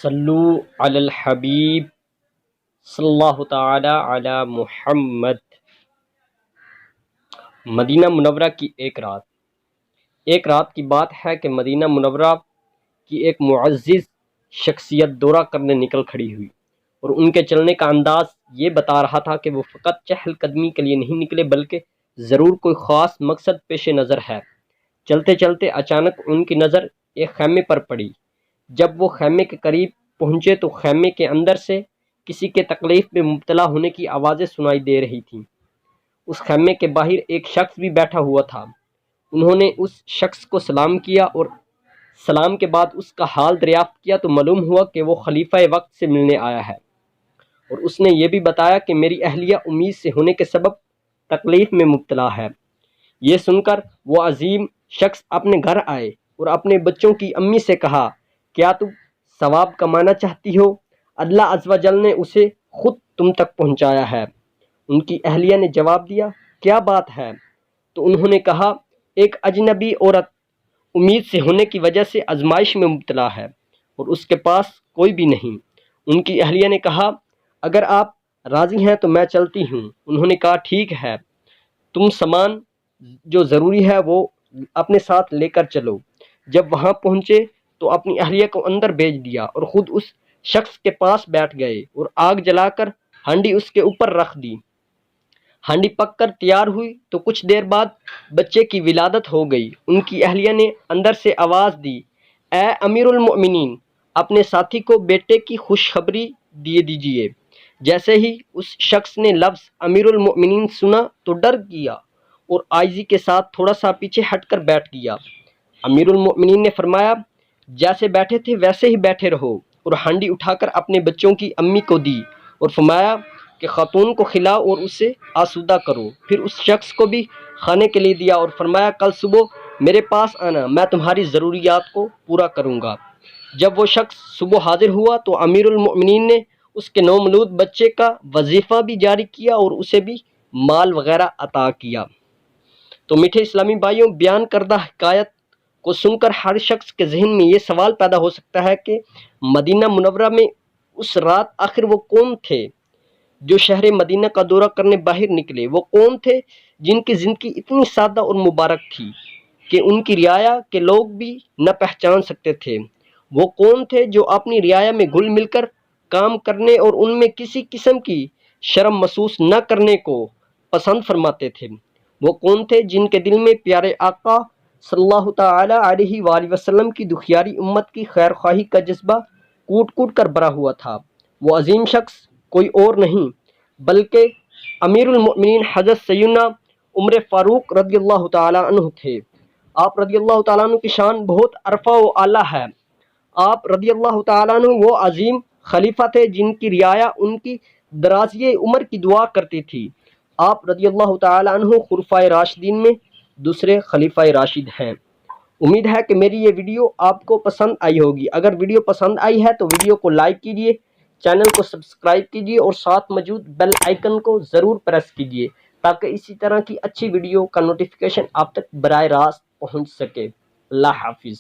صلو علی الحبیب صلی اللہ تعالی علی محمد۔ مدینہ منورہ کی ایک رات کی بات ہے کہ مدینہ منورہ کی ایک معزز شخصیت دورہ کرنے نکل کھڑی ہوئی، اور ان کے چلنے کا انداز یہ بتا رہا تھا کہ وہ فقط چہل قدمی کے لیے نہیں نکلے بلکہ ضرور کوئی خاص مقصد پیش نظر ہے۔ چلتے چلتے اچانک ان کی نظر ایک خیمے پر پڑی۔ جب وہ خیمے کے قریب پہنچے تو خیمے کے اندر سے کسی کے تکلیف میں مبتلا ہونے کی آوازیں سنائی دے رہی تھیں۔ اس خیمے کے باہر ایک شخص بھی بیٹھا ہوا تھا۔ انہوں نے اس شخص کو سلام کیا، اور سلام کے بعد اس کا حال دریافت کیا تو معلوم ہوا کہ وہ خلیفہ وقت سے ملنے آیا ہے، اور اس نے یہ بھی بتایا کہ میری اہلیہ امید سے ہونے کے سبب تکلیف میں مبتلا ہے۔ یہ سن کر وہ عظیم شخص اپنے گھر آئے اور اپنے بچوں کی امی سے کہا، کیا تم ثواب کمانا چاہتی ہو؟ اللہ عز و جل نے اسے خود تم تک پہنچایا ہے۔ ان کی اہلیہ نے جواب دیا، کیا بات ہے؟ تو انہوں نے کہا، ایک اجنبی عورت امید سے ہونے کی وجہ سے آزمائش میں مبتلا ہے اور اس کے پاس کوئی بھی نہیں۔ ان کی اہلیہ نے کہا، اگر آپ راضی ہیں تو میں چلتی ہوں۔ انہوں نے کہا، ٹھیک ہے، تم سامان جو ضروری ہے وہ اپنے ساتھ لے کر چلو۔ جب وہاں پہنچے تو اپنی اہلیہ کو اندر بھیج دیا اور خود اس شخص کے پاس بیٹھ گئے اور آگ جلا کر ہانڈی اس کے اوپر رکھ دی۔ ہانڈی پک کر تیار ہوئی تو کچھ دیر بعد بچے کی ولادت ہو گئی۔ ان کی اہلیہ نے اندر سے آواز دی، اے امیر المؤمنین، اپنے ساتھی کو بیٹے کی خوشخبری دے دیجئے۔ جیسے ہی اس شخص نے لفظ امیر المؤمنین سنا تو ڈر گیا اور عاجزی کے ساتھ تھوڑا سا پیچھے ہٹ کر بیٹھ گیا۔ امیر المؤمنین نے فرمایا، جیسے بیٹھے تھے ویسے ہی بیٹھے رہو، اور ہانڈی اٹھا کر اپنے بچوں کی امی کو دی اور فرمایا کہ خاتون کو کھلاؤ اور اسے آسودہ کرو۔ پھر اس شخص کو بھی کھانے کے لیے دیا اور فرمایا، کل صبح میرے پاس آنا، میں تمہاری ضروریات کو پورا کروں گا۔ جب وہ شخص صبح حاضر ہوا تو امیر المؤمنین نے اس کے نومولود بچے کا وظیفہ بھی جاری کیا اور اسے بھی مال وغیرہ عطا کیا۔ تو میٹھے اسلامی بھائیوں، بیان کردہ حکایت کو سن کر ہر شخص کے ذہن میں یہ سوال پیدا ہو سکتا ہے کہ مدینہ منورہ میں اس رات آخر وہ کون تھے جو شہر مدینہ کا دورہ کرنے باہر نکلے؟ وہ کون تھے جن کی زندگی اتنی سادہ اور مبارک تھی کہ ان کی رعایا کے لوگ بھی نہ پہچان سکتے تھے؟ وہ کون تھے جو اپنی رعایا میں گھل مل کر کام کرنے اور ان میں کسی قسم کی شرم محسوس نہ کرنے کو پسند فرماتے تھے؟ وہ کون تھے جن کے دل میں پیارے آقا صلی اللہ تعالی علیہ وآلہ وسلم کی دکھیاری امت کی خیر خواہی کا جذبہ کوٹ کوٹ کر بھرا ہوا تھا؟ وہ عظیم شخص کوئی اور نہیں بلکہ امیر المؤمنین حضرت سیدنا عمر فاروق رضی اللہ تعالیٰ عنہ تھے۔ آپ رضی اللہ تعالیٰ عنہ کی شان بہت عرفہ و اعلیٰ ہے۔ آپ رضی اللہ تعالیٰ عنہ وہ عظیم خلیفہ تھے جن کی رعایا ان کی درازی عمر کی دعا کرتی تھی۔ آپ رضی اللہ تعالیٰ عنہ خلفائے راشدین میں دوسرے خلیفہ راشد ہیں۔ امید ہے کہ میری یہ ویڈیو آپ کو پسند آئی ہوگی۔ اگر ویڈیو پسند آئی ہے تو ویڈیو کو لائک کیجیے، چینل کو سبسکرائب کیجیے اور ساتھ موجود بیل آئیکن کو ضرور پریس کیجیے تاکہ اسی طرح کی اچھی ویڈیو کا نوٹیفیکیشن آپ تک براہ راست پہنچ سکے۔ اللہ حافظ۔